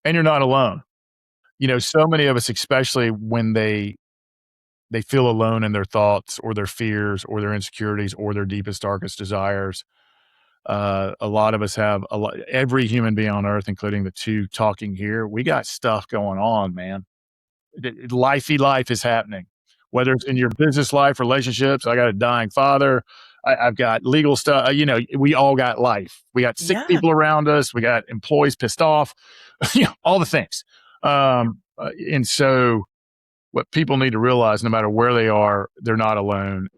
and you're not alone. So many of us, especially when they feel alone in their thoughts or their fears or their insecurities or their deepest, darkest desires. A lot of us have every human being on earth, including the two talking here, we got stuff going on, man. Lifey life is happening, whether it's in your business life, relationships. I got a dying father. I've got legal stuff. We all got life. We got sick Yeah. people around us. We got employees pissed off, all the things. And so what people need to realize, no matter where they are, they're not alone.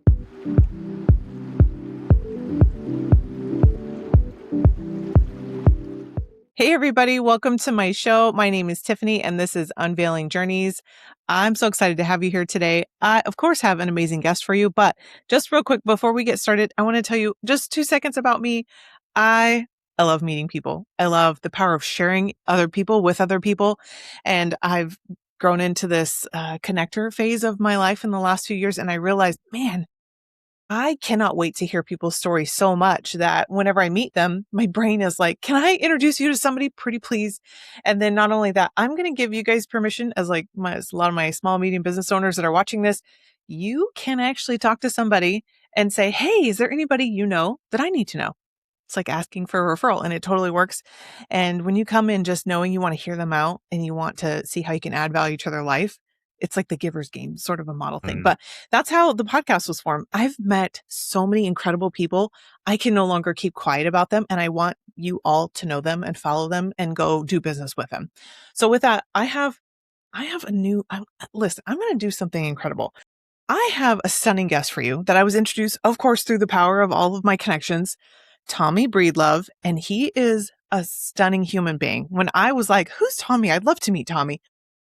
Hey, everybody. Welcome to my show. My name is Tiffany, and this is Unveiling Journeys. I'm so excited to have you here today. I, of course, have an amazing guest for you, but just real quick before we get started, I want to tell you just 2 seconds about me. I love meeting people. I love the power of sharing other people with other people. And I've grown into this connector phase of my life in the last few years. And I realized, man, I cannot wait to hear people's stories so much that whenever I meet them, my brain is like, can I introduce you to somebody pretty please? And then not only that, I'm going to give you guys permission as as a lot of my small, medium business owners that are watching this, you can actually talk to somebody and say, hey, is there anybody you know that I need to know? It's like asking for a referral and it totally works. And when you come in just knowing you want to hear them out and you want to see how you can add value to their life, it's like the giver's game, sort of a model thing. But that's how the podcast was formed. I've met so many incredible people. I can no longer keep quiet about them. And I want you all to know them and follow them and go do business with them. So with that, I have listen, I'm going to do something incredible. I have a stunning guest for you that I was introduced, of course, through the power of all of my connections, Tommy Breedlove, and he is a stunning human being. When I was like, who's Tommy? I'd love to meet Tommy.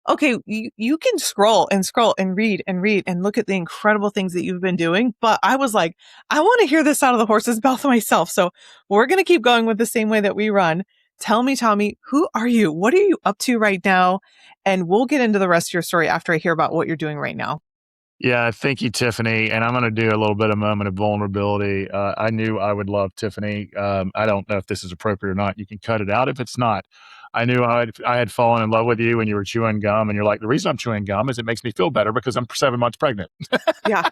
Okay, you can scroll and read and look at the incredible things that you've been doing. But I was like, I want to hear this out of the horse's mouth myself. So we're going to keep going with the same way that we run. Tell me, Tommy, who are you? What are you up to right now? And we'll get into the rest of your story after I hear about what you're doing right now. Yeah, thank you, Tiffany. And I'm going to do a little bit of moment of vulnerability. I knew I would love Tiffany. I don't know if this is appropriate or not. You can cut it out if it's not. I knew I had fallen in love with you when you were chewing gum, and you're like, the reason I'm chewing gum is it makes me feel better because I'm 7 months pregnant. Yeah,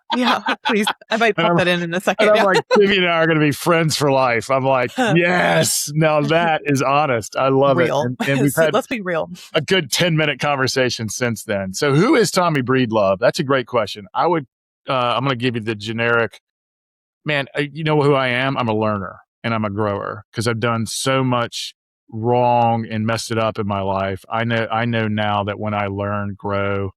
please. I might pop that in a second. And I'm like, Tiffany and I are going to be friends for life. I'm like, yes, now that is honest. I love real. it. And we've had Let's be real. a good 10-minute conversation since then. So who is Tommy Breedlove? That's a great question. I'm going to give you the generic, man, you know who I am? I'm a learner and I'm a grower because I've done so much wrong and messed it up in my life. I know now that when I learn, grow,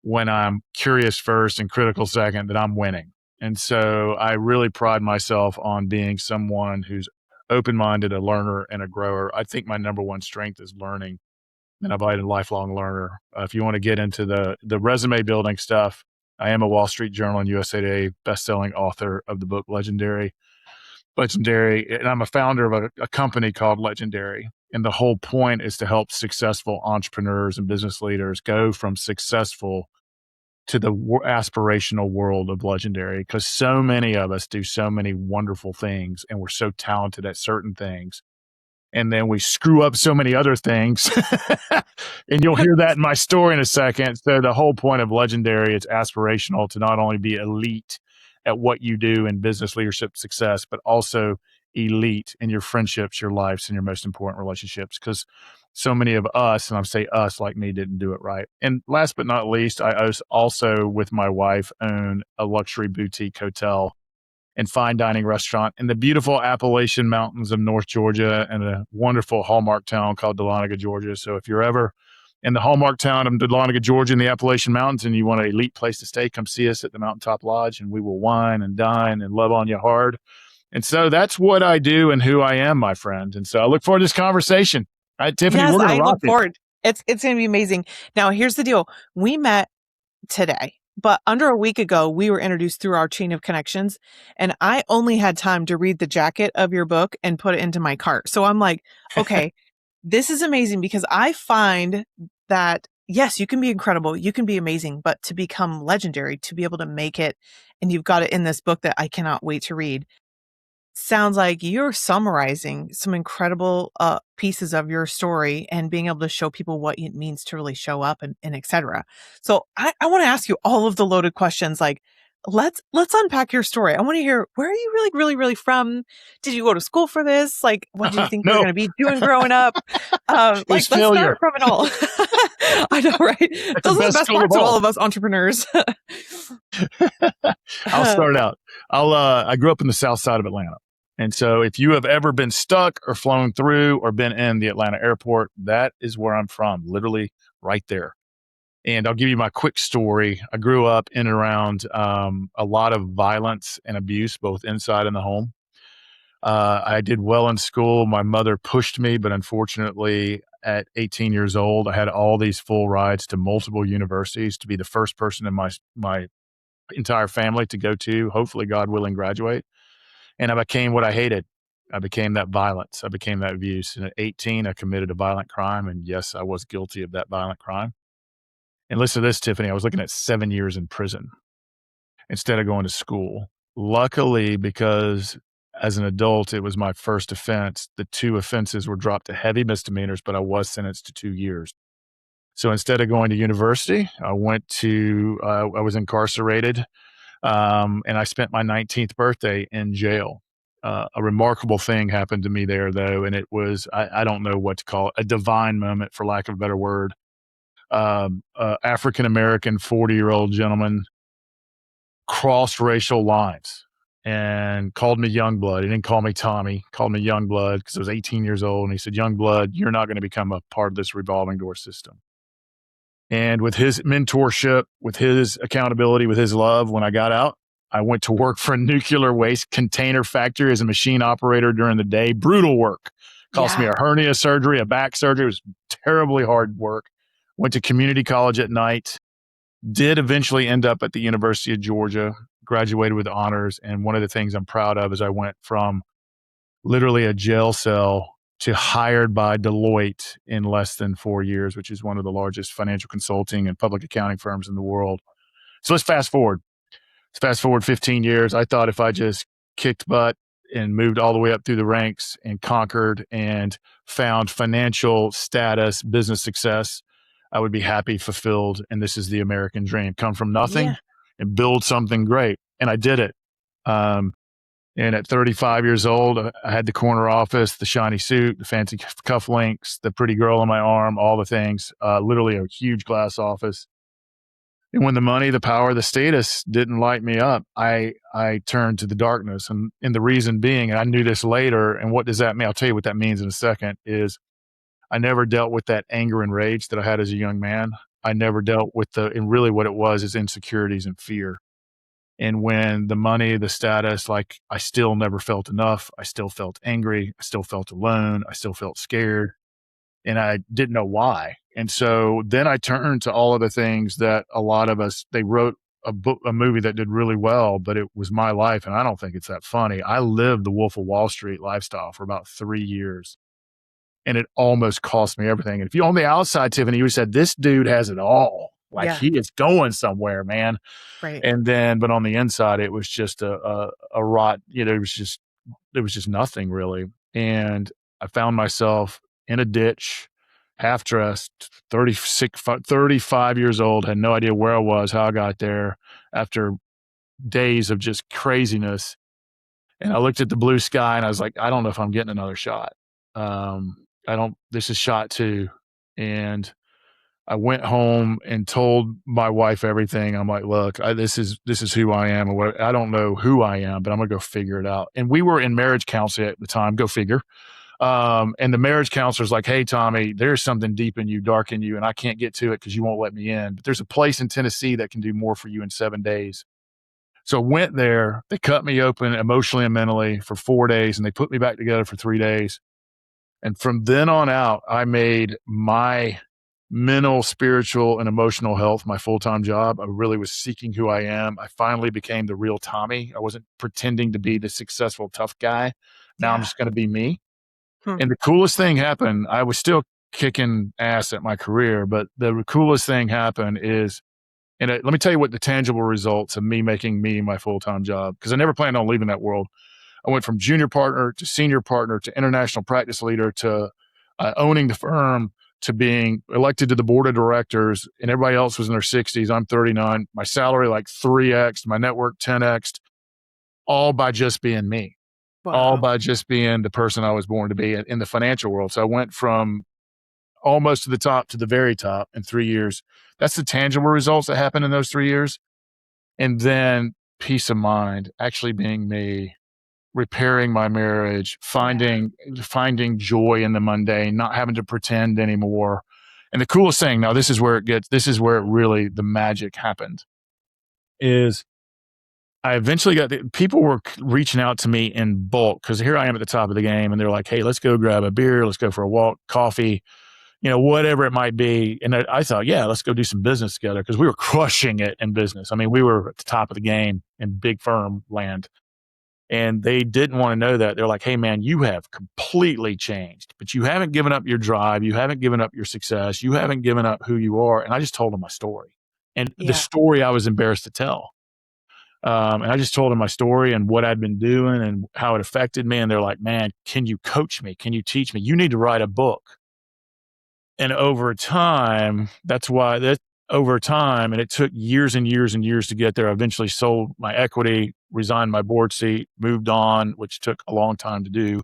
when I'm curious first and critical second, that I'm winning. And so I really pride myself on being someone who's open-minded, a learner and a grower. I think my number one strength is learning, and I've been a lifelong learner. If you want to get into the resume building stuff, I am a Wall Street Journal and USA Today bestselling author of the book Legendary, and I'm a founder of a company called Legendary. And the whole point is to help successful entrepreneurs and business leaders go from successful to the aspirational world of Legendary, because so many of us do so many wonderful things and we're so talented at certain things. And then we screw up so many other things. And you'll hear that in my story in a second. So the whole point of Legendary is aspirational to not only be elite at what you do in business leadership success, but also elite in your friendships, your lives, and your most important relationships. Because so many of us, and I say us like me, didn't do it right. And last but not least, I also, with my wife, own a luxury boutique hotel and fine dining restaurant in the beautiful Appalachian Mountains of North Georgia and a wonderful Hallmark town called Dahlonega, Georgia. So if you're ever in the Hallmark town of Dahlonega, Georgia in the Appalachian Mountains and you want an elite place to stay, come see us at the Mountaintop Lodge and we will wine and dine and love on you hard. And so that's what I do and who I am, my friend. And so I look forward to this conversation. All right, Tiffany, Yes, we're going I to rock look forward. It's going to be amazing. Now, here's the deal. We met today, but under a week ago, we were introduced through our chain of connections, and I only had time to read the jacket of your book and put it into my cart. So I'm like, okay, this is amazing because I find that, yes, you can be incredible, you can be amazing, but to become legendary, to be able to make it, and you've got it in this book that I cannot wait to read. Sounds like you're summarizing some incredible pieces of your story and being able to show people what it means to really show up and et cetera. So I want to ask you all of the loaded questions. Like, let's unpack your story. I want to hear, where are you really from? Did you go to school for this? Like, what did you think you were No, going to be doing growing up? it was Let's failure. start from it all. I know, right? That's Those the are the best best school of parts of all all. of us entrepreneurs. I'll start out. I grew up in the south side of Atlanta. And so if you have ever been stuck or flown through or been in the Atlanta airport, that is where I'm from, literally right there. And I'll give you my quick story. I grew up in and around a lot of violence and abuse, both inside and the home. I did well in school. My mother pushed me, but unfortunately, at 18 years old, I had all these full rides to multiple universities to be the first person in my entire family to go to, hopefully, God willing, graduate. And I became what I hated. I became that violence. I became that abuse. And at 18, I committed a violent crime. And yes, I was guilty of that violent crime. And listen to this, Tiffany, I was looking at 7 years in prison instead of going to school. Luckily, because as an adult, it was my first offense, the two offenses were dropped to heavy misdemeanors, but I was sentenced to 2 years. So instead of going to university, I was incarcerated, and I spent my 19th birthday in jail. A remarkable thing happened to me there, though, and it was, I don't know what to call it, a divine moment, for lack of a better word. African American 40-year-old gentleman crossed racial lines and called me Youngblood. He didn't call me Tommy, called me Youngblood because I was 18 years old. And he said, Youngblood, you're not going to become a part of this revolving door system. And with his mentorship, with his accountability, with his love, when I got out, I went to work for a nuclear waste container factory as a machine operator during the day. Brutal work. Cost me a hernia surgery, a back surgery. It was terribly hard work. Went to community college at night. Did eventually end up at the University of Georgia, graduated with honors. And one of the things I'm proud of is I went from literally a jail cell to hired by Deloitte in less than 4 years, which is one of the largest financial consulting and public accounting firms in the world. So let's fast forward. 15 years. I thought if I just kicked butt and moved all the way up through the ranks and conquered and found financial status, business success, I would be happy, fulfilled. And this is the American dream. Come from nothing and build something great. And I did it. And at 35 years old, I had the corner office, the shiny suit, the fancy cufflinks, the pretty girl on my arm, all the things, literally a huge glass office. And when the money, the power, the status didn't light me up, I turned to the darkness. And the reason being, and I knew this later, and what does that mean? I'll tell you what that means in a second, is I never dealt with that anger and rage that I had as a young man. I never dealt with and really what it was is insecurities and fear. And when the money, the status, like I still never felt enough. I still felt angry. I still felt alone. I still felt scared. And I didn't know why. And so then I turned to all of the things that a lot of us, they wrote a movie that did really well, but it was my life. And I don't think it's that funny. I lived the Wolf of Wall Street lifestyle for about 3 years. And it almost cost me everything. And if you on the outside, Tiffany, you said, this dude has it all. Like he is going somewhere, man. Right. And then, but on the inside, it was just a rot, it was just nothing really. And I found myself in a ditch, half dressed, 35 years old, had no idea where I was, how I got there after days of just craziness. And I looked at the blue sky and I was like, I don't know if I'm getting another shot. This is shot 2. And I went home and told my wife everything. I'm like, look, this is who I am. Or I don't know who I am, but I'm going to go figure it out. And we were in marriage counseling at the time, go figure. And the marriage counselor's like, hey, Tommy, there's something deep in you, dark in you, and I can't get to it because you won't let me in. But there's a place in Tennessee that can do more for you in 7 days. So I went there. They cut me open emotionally and mentally for 4 days, and they put me back together for 3 days. And from then on out, I made my mental, spiritual, and emotional health my full-time job. I really was seeking who I am. I finally became the real Tommy. I wasn't pretending to be the successful, tough guy. Now I'm just going to be me. And the coolest thing happened, I was still kicking ass at my career, but the coolest thing happened is, and let me tell you what the tangible results of me making me my full-time job, because I never planned on leaving that world. I went from junior partner to senior partner to international practice leader to owning the firm to being elected to the board of directors, and everybody else was in their 60s. I'm 39. My salary like 3x, my network 10x, all by just being me, all Wow. by just being the person I was born to be in the financial world. So I went from almost to the top to the very top in 3 years. That's the tangible results that happened in those 3 years. And then peace of mind, actually being me, repairing my marriage, Yeah. finding joy in the mundane, not having to pretend anymore. And the coolest thing, now this is where it really, the magic happened, is I eventually people were reaching out to me in bulk because here I am at the top of the game and they're like, hey, let's go grab a beer. Let's go for a walk, coffee, whatever it might be. And I thought, yeah, let's go do some business together because we were crushing it in business. I mean, we were at the top of the game in big firm land. And they didn't want to know that. They're like, hey, man, you have completely changed, but you haven't given up your drive. You haven't given up your success. You haven't given up who you are. And I just told them my story and the Yeah. story I was embarrassed to tell. And I just told them my story and what I'd been doing and how it affected me. And they're like, man, can you coach me? Can you teach me? You need to write a book. And over time, over time, and it took years and years and years to get there. I eventually sold my equity, resigned my board seat, moved on, which took a long time to do.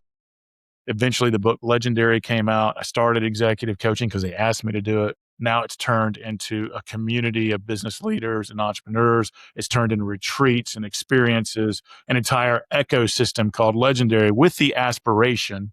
Eventually, the book Legendary came out. I started executive coaching because they asked me to do it. Now it's turned into a community of business leaders and entrepreneurs. It's turned into retreats and experiences, an entire ecosystem called Legendary with the aspiration.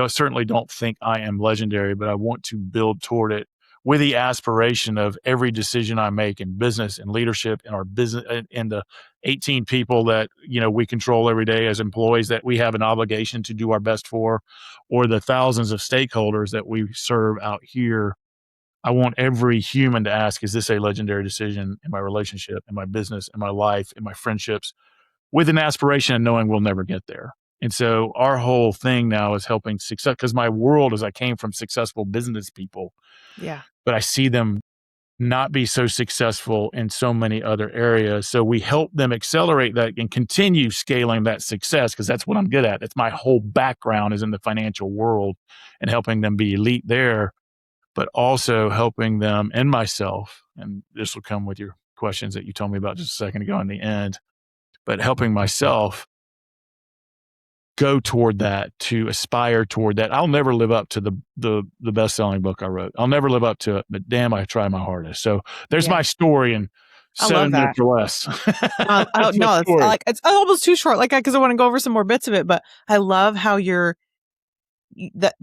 Certainly don't think I am legendary, but I want to build toward it with the aspiration of every decision I make in business and leadership in our business and the 18 people that, we control every day as employees that we have an obligation to do our best for, or the thousands of stakeholders that we serve out here. I want every human to ask, is this a legendary decision in my relationship, in my business, in my life, in my friendships? With an aspiration and knowing we'll never get there. And so our whole thing now is helping success because my world is I came from successful business people, Yeah. but I see them not be so successful in so many other areas. So we help them accelerate that and continue scaling that success because that's what I'm good at. That's my whole background is in the financial world and helping them be elite there, but also helping them and myself. And this will come with your questions that you told me about just a second ago in the end, but helping myself go toward that, to aspire toward that. I'll never live up to the best-selling book I wrote. I'll never live up to it, but damn, I try my hardest. So there's Yeah. my story in I love 7 minutes that. or less. Oh That's my no, it's story. like it's almost too short. Like, because I want to go over some more bits of it, but I love how the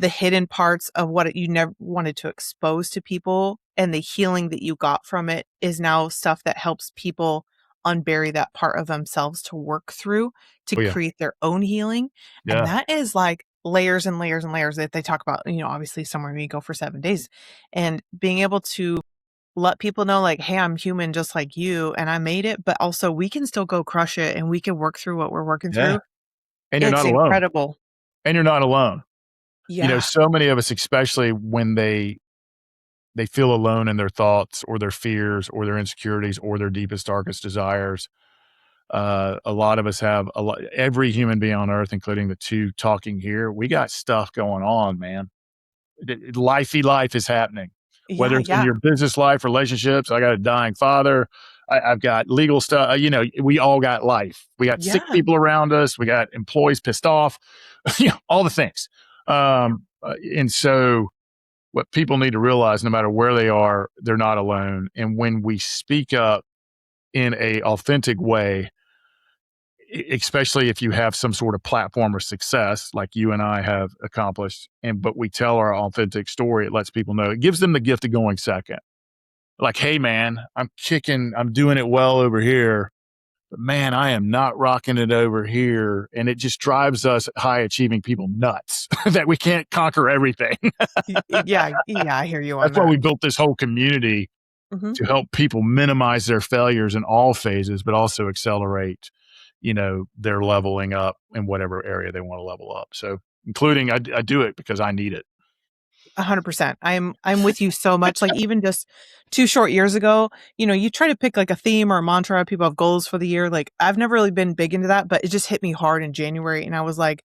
hidden parts of what you never wanted to expose to people and the healing that you got from it is now stuff that helps people unbury that part of themselves to work through to Oh, yeah. create their own healing. And Yeah. that is like layers and layers and layers that they talk about, obviously somewhere we go for 7 days and being able to let people know like, hey, I'm human just like you and I made it, but also we can still go crush it and we can work through what we're working Yeah. through. And you're It's not alone. incredible. And you're not alone. Yeah. So many of us, especially when they feel alone in their thoughts or their fears or their insecurities or their deepest, darkest desires. A lot of us have every human being on earth, including the two talking here, we got stuff going on, man. Life is happening, whether Yeah. it's in Yeah. your business life, relationships. I got a dying father. I've got legal stuff. We all got life. We got sick Yeah. people around us. We got employees pissed off. All the things. And so, what people need to realize, no matter where they are, they're not alone. And when we speak up in a authentic way, especially if you have some sort of platform or success like you and I have accomplished, but we tell our authentic story, it lets people know. It gives them the gift of going second. Like, hey, man, I'm doing it well over here, but man, I am not rocking it over here. And it just drives us high achieving people nuts that we can't conquer everything. Yeah. Yeah. I hear you on That's why that. we built this whole community Mhm. to help people minimize their failures in all phases, but also accelerate, their leveling up in whatever area they want to level up. So, including I do it because I need it. 100%. I'm with you so much. Like even just 2 short years ago, you try to pick like a theme or a mantra. People have goals for the year. Like I've never really been big into that, but it just hit me hard in January. And I was like,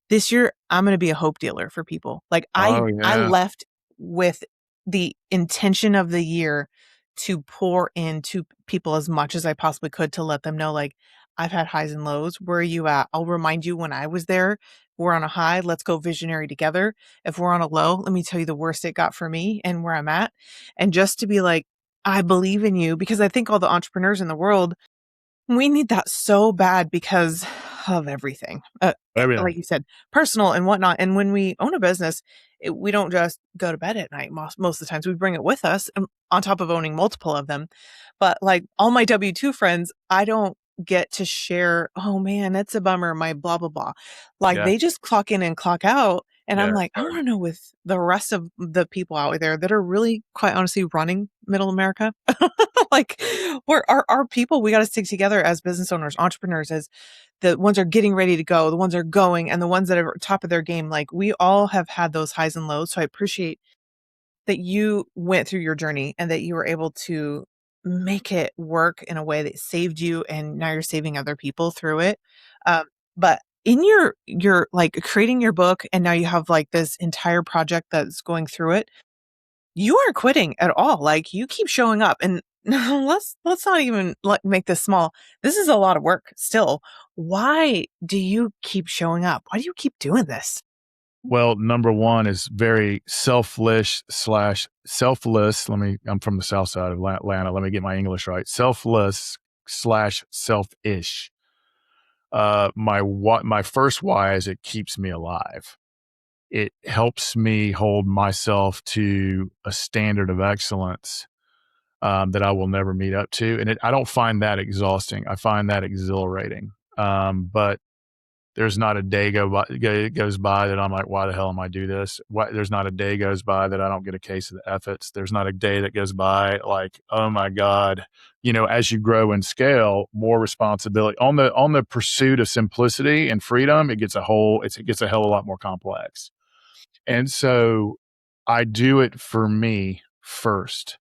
this year I'm going to be a hope dealer for people. Like Oh I yeah. left with the intention of the year to pour into people as much as I possibly could to let them know, like, I've had highs and lows. Where are you at? I'll remind you when I was there. We're on a high. Let's go visionary together. If we're on a low, let me tell you the worst it got for me and where I'm at. And just to be like, I believe in you, because I think all the entrepreneurs in the world, we need that so bad because of everything. Everything. Like you said, personal and whatnot. And when we own a business, we don't just go to bed at night. Most of the times we bring it with us, on top of owning multiple of them. But like all my W-2 friends, I don't get to share, oh man, that's a bummer, my blah, blah, blah. Like Yeah. they just clock in and clock out. And I'm Yeah. like, I want to know with the rest of the people out there that are really, quite honestly, running middle America. Like, we're our people, we got to stick together as business owners, entrepreneurs, as the ones are getting ready to go, the ones are going, and the ones that are top of their game. Like, we all have had those highs and lows. So I appreciate that you went through your journey and that you were able to make it work in a way that saved you, and now you're saving other people through it. But in your like creating your book, and now you have like this entire project that's going through it, you aren't quitting at all. Like you keep showing up, and let's not even like make this small. This is a lot of work still. Why do you keep showing up? Why do you keep doing this? Well, number one is very selfless. I'm from the south side of Atlanta. Let me get my English right. Selfless slash selfish. My first why is it keeps me alive. It helps me hold myself to a standard of excellence that I will never meet up to. And I don't find that exhausting. I find that exhilarating. But there's not a day goes by that I'm like, why the hell am I do this? There's not a day goes by that I don't get a case of the efforts. There's not a day that goes by like, oh my God, as you grow and scale, more responsibility on the pursuit of simplicity and freedom, it gets a hell of a lot more complex. And so I do it for me first.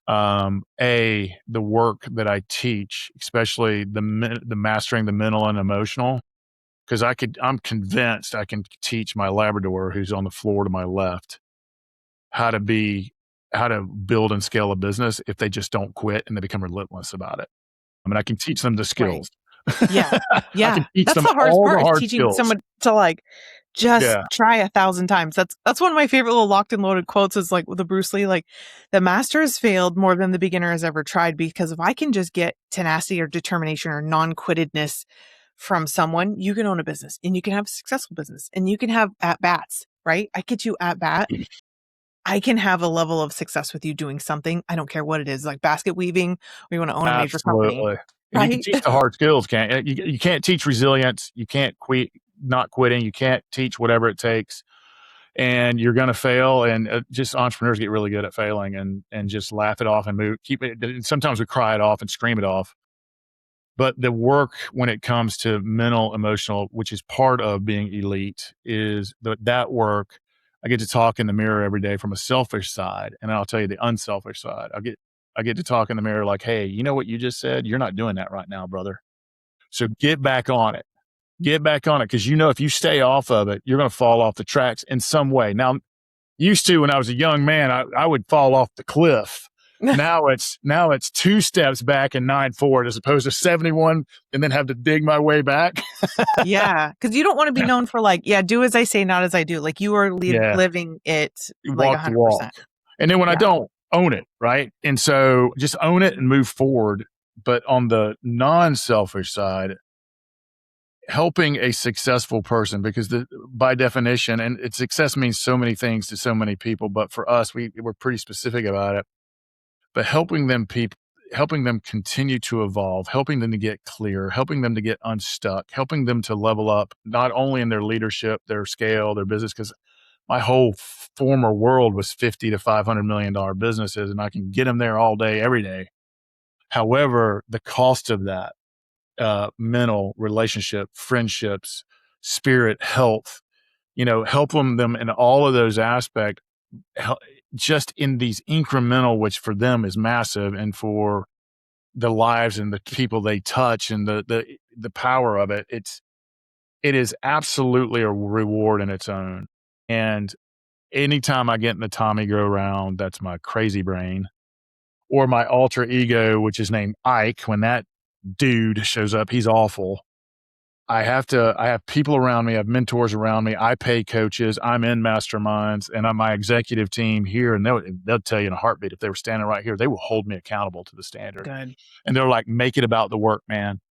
The work that I teach, especially the mastering the mental and emotional, because I'm convinced I can teach my Labrador who's on the floor to my left how to build and scale a business if they just don't quit and they become relentless about it. I mean, I can teach them the Right. skills. Yeah. I can Yeah. teach That's them the hardest all the part, is hard teaching skills. someone to like just Yeah. try 1,000 times. That's one of my favorite little locked and loaded quotes, is like with the Bruce Lee, like the master has failed more than the beginner has ever tried, because if I can just get tenacity or determination or non-quittedness from someone, you can own a business and you can have a successful business and you can have at bats, right? I get you at bat. I can have a level of success with you doing something. I don't care what it is, like basket weaving, or you want to own a major company, Absolutely. And you can right? teach the hard skills, can't you? You can't teach resilience. You can't not quitting. You can't teach whatever it takes. And you're going to fail. And just entrepreneurs get really good at failing and just laugh it off and keep it. Sometimes we cry it off and scream it off. But the work when it comes to mental, emotional, which is part of being elite, is that work. I get to talk in the mirror every day from a selfish side, and I'll tell you the unselfish side. I get to talk in the mirror like, hey, you know what you just said? You're not doing that right now, brother. So get back on it. Get back on it, because if you stay off of it, you're going to fall off the tracks in some way. Now, used to when I was a young man, I would fall off the cliff. Now it's 2 steps back and 9 forward, as opposed to 71 and then have to dig my way back. Yeah, because you don't want to be known for like, yeah, do as I say, not as I do. Like you are Yeah, living it you like walk the 100%. walk. And then when I Yeah. don't, own it, right? And so just own it and move forward. But on the non-selfish side, helping a successful person, because by definition, and success means so many things to so many people, but for us, we're pretty specific about it. But helping them continue to evolve, helping them to get clear, helping them to get unstuck, helping them to level up, not only in their leadership, their scale, their business, because my whole former world was 50 to $500 million businesses, and I can get them there all day, every day. However, the cost of that, mental, relationship, friendships, spirit, health, help them in all of those aspects, just in these incremental, which for them is massive, and for the lives and the people they touch and the power of it. it is absolutely a reward in its own. And anytime I get in the Tommy go round, that's my crazy brain, or my alter ego, which is named Ike. When that dude shows up, he's awful. I have people around me, I have mentors around me. I pay coaches. I'm in masterminds, and I'm my executive team here, and they'll tell you in a heartbeat, if they were standing right here, they will hold me accountable to the standard. Good. And they're like, make it about the work, man.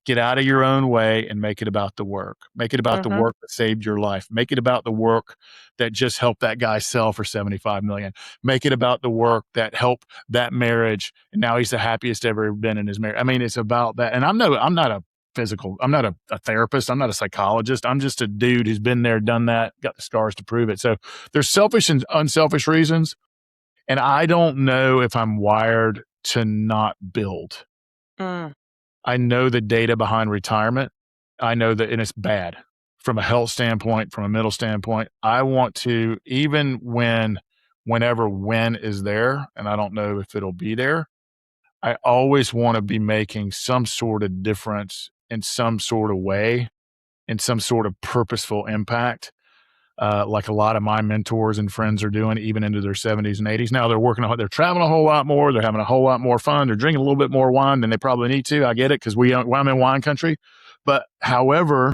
Get out of your own way and make it about the work. Make it about the work that saved your life. Make it about the work that just helped that guy sell for 75 million. Make it about the work that helped that marriage, and now he's the happiest ever been in his marriage. I mean, it's about that. And I'm not a therapist. I'm not a psychologist. I'm just a dude who's been there, done that, got the scars to prove it. So there's selfish and unselfish reasons. And I don't know if I'm wired to not build. Mm. I know the data behind retirement. I know that, and it's bad from a health standpoint, from a mental standpoint. I want to, even whenever when is there, and I don't know if it'll be there, I always want to be making some sort of difference in some sort of way, in some sort of purposeful impact. Like a lot of my mentors and friends are doing, even into their 70s and 80s. Now they're traveling a whole lot more. They're having a whole lot more fun. They're drinking a little bit more wine than they probably need to. I get it, because I'm in wine country. But however,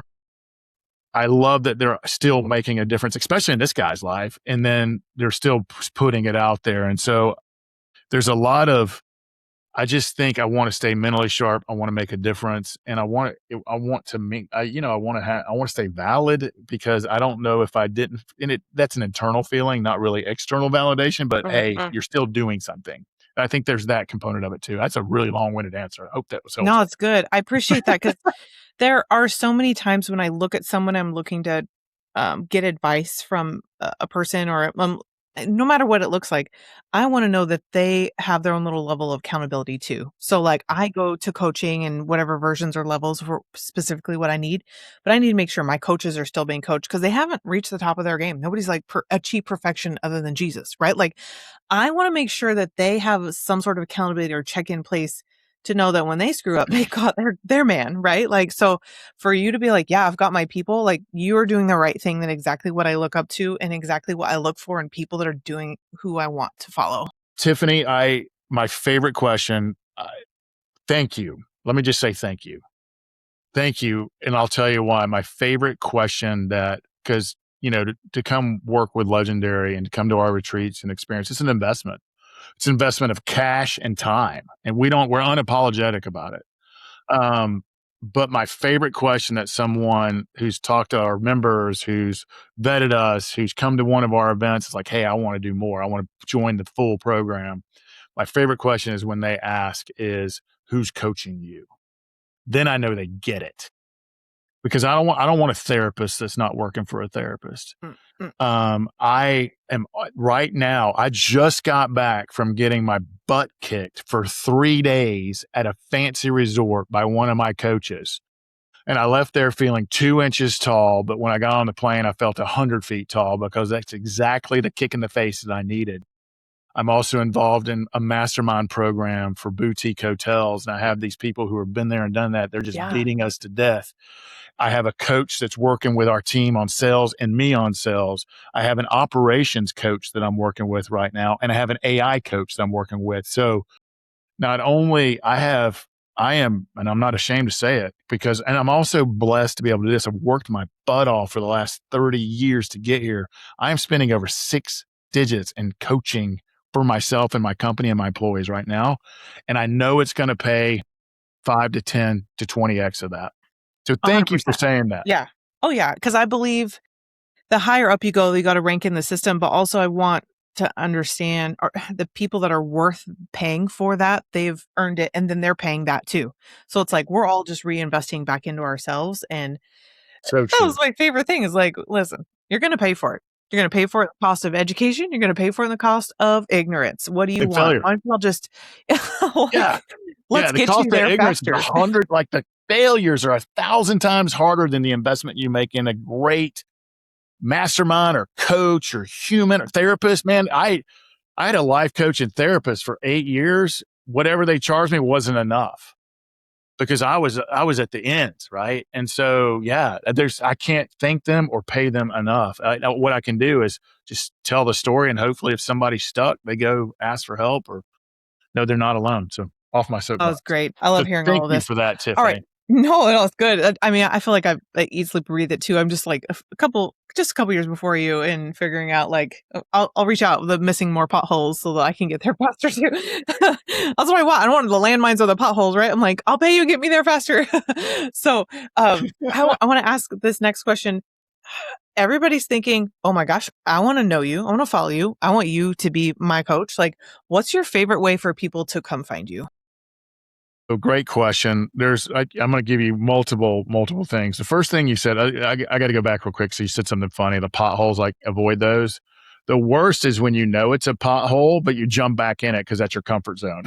I love that they're still making a difference, especially in this guy's life. And then they're still putting it out there. And so there's a lot of, I just think I want to stay mentally sharp. I want to make a difference, and I want to stay valid, because I don't know if I didn't. And that's an internal feeling, not really external validation. But hey, you're still doing something. And I think there's that component of it too. That's a really long-winded answer. I hope that was helpful. No, it's good. I appreciate that, because there are so many times when I look at someone I'm looking to get advice from a person, or no matter what it looks like, I want to know that they have their own little level of accountability too. So like I go to coaching and whatever versions or levels for specifically what I need, but I need to make sure my coaches are still being coached, because they haven't reached the top of their game. Nobody's like achieved perfection other than Jesus, right? Like I want to make sure that they have some sort of accountability or check in place to know that when they screw up, they got their man, right? Like, so for you to be like, yeah, I've got my people, like you're doing the right thing, and exactly what I look up to, and exactly what I look for in people that are doing who I want to follow. Tiffany, my favorite question. Thank you. Let me just say thank you. Thank you. And I'll tell you why. My favorite question, because, to come work with Legendary and to come to our retreats and experience, it's an investment. It's an investment of cash and time. And we're unapologetic about it. But my favorite question that someone who's talked to our members, who's vetted us, who's come to one of our events, is like, hey, I want to do more. I want to join the full program. My favorite question is when they ask is, who's coaching you? Then I know they get it, because I don't want a therapist that's not working for a therapist. I am right now. I just got back from getting my butt kicked for 3 days at a fancy resort by one of my coaches. And I left there feeling 2 inches tall. But when I got on the plane, I felt 100 feet tall, because that's exactly the kick in the face that I needed. I'm also involved in a mastermind program for boutique hotels. And I have these people who have been there and done that. They're just beating us to death. I have a coach that's working with our team on sales and me on sales. I have an operations coach that I'm working with right now. And I have an AI coach that I'm working with. So not only I am, and I'm not ashamed to say it, and I'm also blessed to be able to do this. I've worked my butt off for the last 30 years to get here. I am spending over 6 digits in coaching for myself and my company and my employees right now. And I know it's going to pay 5 to 10 to 20x of that. So thank 100%. you for saying that. Yeah. Oh yeah. Because I believe the higher up you go, you got to rank in the system. But also I want to understand the people that are worth paying for that, they've earned it, and then they're paying that too. So it's like we're all just reinvesting back into ourselves. And so that was my favorite thing, is like, listen, you're going to pay for it. You're going to pay for it the cost of education. You're going to pay for it the cost of ignorance. What do you want? Failure. Might as well just let's the get cost you there of ignorance faster. is 100. Like the failures are 1,000 times harder than the investment you make in a great mastermind or coach or human or therapist. Man, I had a life coach and therapist for 8 years. Whatever they charged me wasn't enough. because I was at the end, right? And so, yeah, I can't thank them or pay them enough. What I can do is just tell the story, and hopefully, if somebody's stuck, they go ask for help or know they're not alone. So, off my That was soapbox. great. I So, love hearing all thank of you this. for that, All right. Tiffany. No, no, it's good. I mean, I feel like I eat, sleep, breathe it too. I'm just like just a couple years before you in figuring out like I'll reach out the missing more potholes so that I can get there faster too. That's what I want. I don't want the landmines or the potholes, right? I'm like, I'll pay you, get me there faster. So, I want to ask this next question. Everybody's thinking, oh my gosh, I want to know you. I want to follow you. I want you to be my coach. Like, what's your favorite way for people to come find you? So great question. I'm going to give you multiple things. The first thing you said, I got to go back real quick. So you said something funny. The potholes, like avoid those. The worst is when you know it's a pothole, but you jump back in it because that's your comfort zone.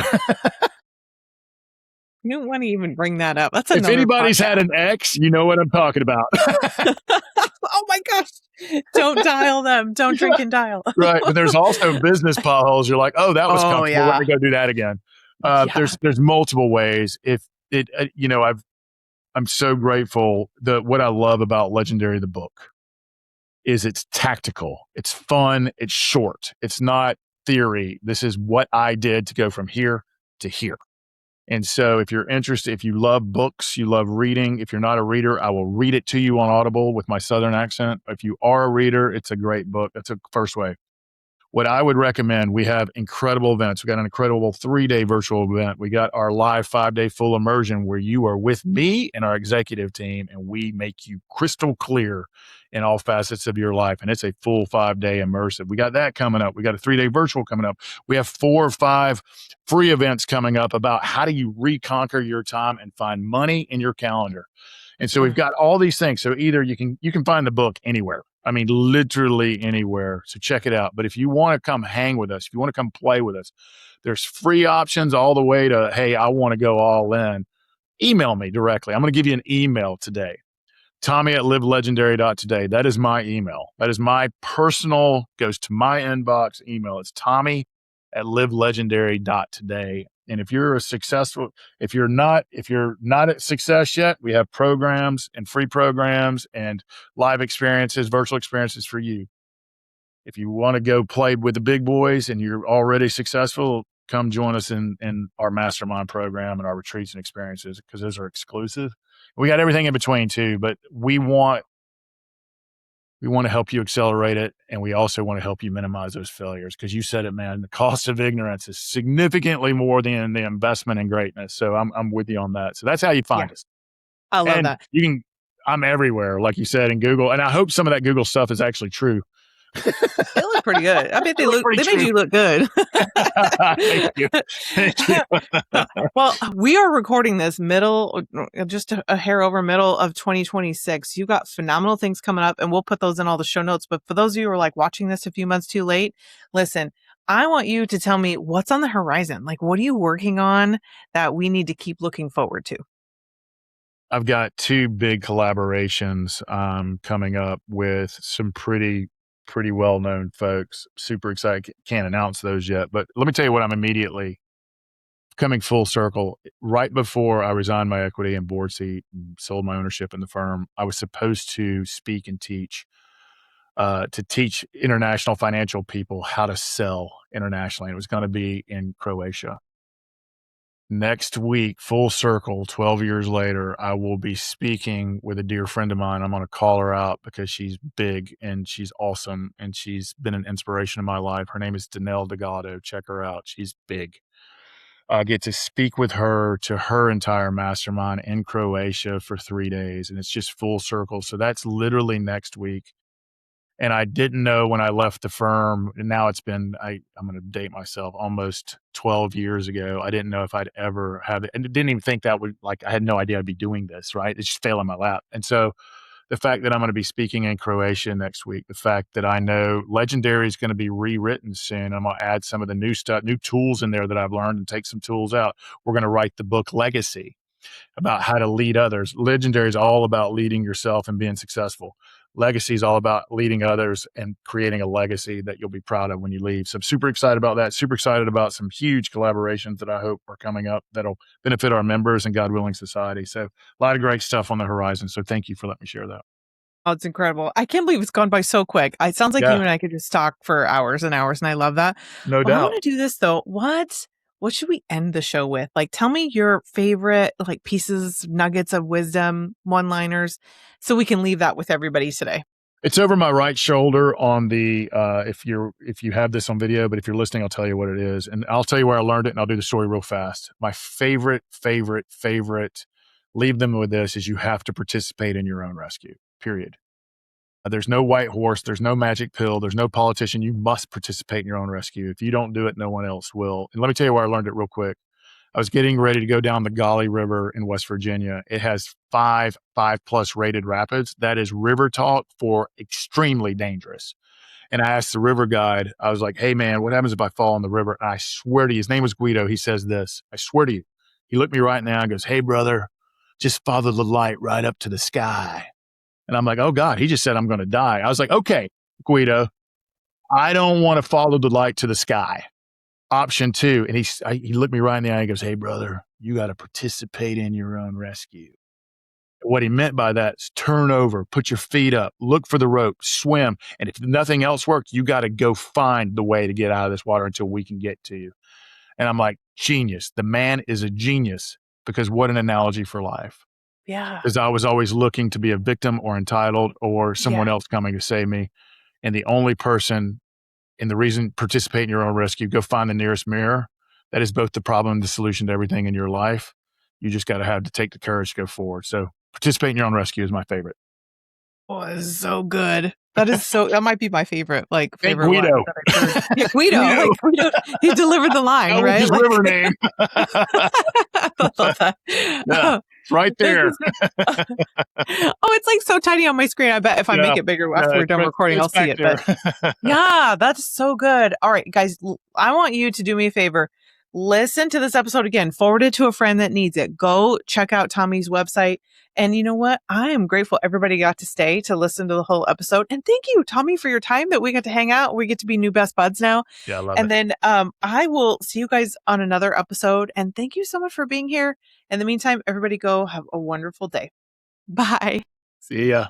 You don't want to even bring that up. That's If another anybody's had podcast. an ex, you know what I'm talking about. Oh my gosh. Don't dial them. Don't drink and dial. Right. But there's also business potholes. You're like, oh, that was Oh comfortable. Let yeah. me go do that again. Yeah. There's multiple ways. If it, I'm so grateful that what I love about Legendary, the book, is it's tactical. It's fun. It's short. It's not theory. This is what I did to go from here to here. And so if you're interested, if you love books, you love reading, if you're not a reader, I will read it to you on Audible with my Southern accent. If you are a reader, it's a great book. That's a first way. What I would recommend, we have incredible events. We got an incredible 3-day virtual event. We got our live 5-day full immersion where you are with me and our executive team, and we make you crystal clear in all facets of your life. And it's a full 5-day immersive. We got that coming up. We got a 3-day virtual coming up. We have 4 or 5 free events coming up about how do you reconquer your time and find money in your calendar. And so we've got all these things. So either you can find the book anywhere. I mean, literally anywhere. So check it out. But if you want to come hang with us, if you want to come play with us, there's free options all the way to, hey, I want to go all in. Email me directly. I'm going to give you an email today. Tommy@livelegendary.today. That is my email. That is my personal, goes to my inbox email. It's Tommy@livelegendary.today. And if you're if you're not at success yet, we have programs and free programs and live experiences, virtual experiences for you. If you want to go play with the big boys and you're already successful, come join us in our mastermind program and our retreats and experiences, because those are exclusive. We got everything in between too, but we want to help you accelerate it. And we also want to help you minimize those failures. Cause you said it, man, the cost of ignorance is significantly more than the investment in greatness. So I'm with you on that. So that's how you Yeah. find us. I love And that. I'm everywhere, like you said, in Google. And I hope some of that Google stuff is actually true. It looked pretty good. I bet They look pretty they made true. you look good. Thank you. Thank you. Well, we are recording this just a hair over middle of 2026. You got phenomenal things coming up, and we'll put those in all the show notes. But for those of you who are like watching this a few months too late, listen, I want you to tell me what's on the horizon. Like, what are you working on that we need to keep looking forward to? I've got 2 big collaborations coming up with some pretty well-known folks. Super excited. Can't announce those yet, but let me tell you what I'm immediately coming full circle. Right before I resigned my equity and board seat and sold my ownership in the firm, I was supposed to speak and to teach international financial people how to sell internationally. It was going to be in Croatia. Next week, full circle, 12 years later, I will be speaking with a dear friend of mine. I'm going to call her out because she's big and she's awesome and she's been an inspiration in my life. Her name is Danelle Delgado. Check her out. She's big. I get to speak with her to her entire mastermind in Croatia for 3 days, and it's just full circle. So that's literally next week. And I didn't know when I left the firm, and now it's been, I'm going to date myself, almost 12 years ago. I didn't know if I'd ever have it. And didn't even think that would, like, I had no idea I'd be doing this, right? It just fell in my lap. And so the fact that I'm going to be speaking in Croatia next week, the fact that I know Legendary is going to be rewritten soon. I'm going to add some of the new stuff, new tools in there that I've learned and take some tools out. We're going to write the book Legacy about how to lead others. Legendary is all about leading yourself and being successful. legacy is all about leading others and creating a legacy that you'll be proud of when you leave. So I'm super excited about that. Super excited about some huge collaborations that I hope are coming up that'll benefit our members and, God willing, society. So a lot of great stuff on the horizon. So thank you for letting me share that. Oh, it's incredible. I can't believe it's gone by so quick. It sounds like you Yeah, and I could just talk for hours and hours, and I love that. no Well, I want doubt. to do this though. What should we end the show with? Like, tell me your favorite like pieces, nuggets of wisdom, one-liners, so we can leave that with everybody today. It's over my right shoulder on the if you have this on video, but if you're listening, I'll tell you what it is. And I'll tell you where I learned it, and I'll do the story real fast. My favorite, leave them with this, is you have to participate in your own rescue, period. There's no white horse. There's no magic pill. There's no politician. You must participate in your own rescue. If you don't do it, no one else will. And let me tell you where I learned it real quick. I was getting ready to go down the Gauley River in West Virginia. It has five plus rated rapids. That is river talk for extremely dangerous. And I asked the river guide, I was like, hey man, what happens if I fall in the river? And I swear to you, his name was Guido. He says this, I swear to you. He looked me right in the eye and goes, hey brother, just follow the light right up to the sky. And I'm like, oh God, he just said I'm going to die. I was like, okay, Guido, I don't want to follow the light to the sky. Option 2. And he looked me right in the eye and goes, hey brother, you got to participate in your own rescue. What he meant by that is turn over, put your feet up, look for the rope, swim. And if nothing else works, you got to go find the way to get out of this water until we can get to you. And I'm like, genius. The man is a genius, because what an analogy for life. Yeah. Because I was always looking to be a victim or entitled or someone Yeah. else coming to save me. And the only person, and the reason, participate in your own rescue, go find the nearest mirror. That is both the problem and the solution to everything in your life. You just got to have to take the courage to go forward. So participate in your own rescue is my favorite. Oh, this is so good. That might be my favorite, like Hey, favorite line Guido. that I've heard. Yeah, Guido, he delivered the line, That was right? his Like, river name. I love that. Yeah, it's right This there. is oh, it's like so tiny on my screen. I bet if I Yeah, make it bigger after we're done recording, it's I'll see back it. But there. yeah, that's so good. All right, guys, I want you to do me a favor. Listen to this episode again, forward it to a friend that needs it. Go check out Tommy's website. And you know what? I am grateful everybody got to stay to listen to the whole episode. And thank you, Tommy, for your time that we get to hang out. We get to be new best buds now. Yeah, I love And it. then I will see you guys on another episode. And thank you so much for being here. In the meantime, everybody go have a wonderful day. Bye. See ya.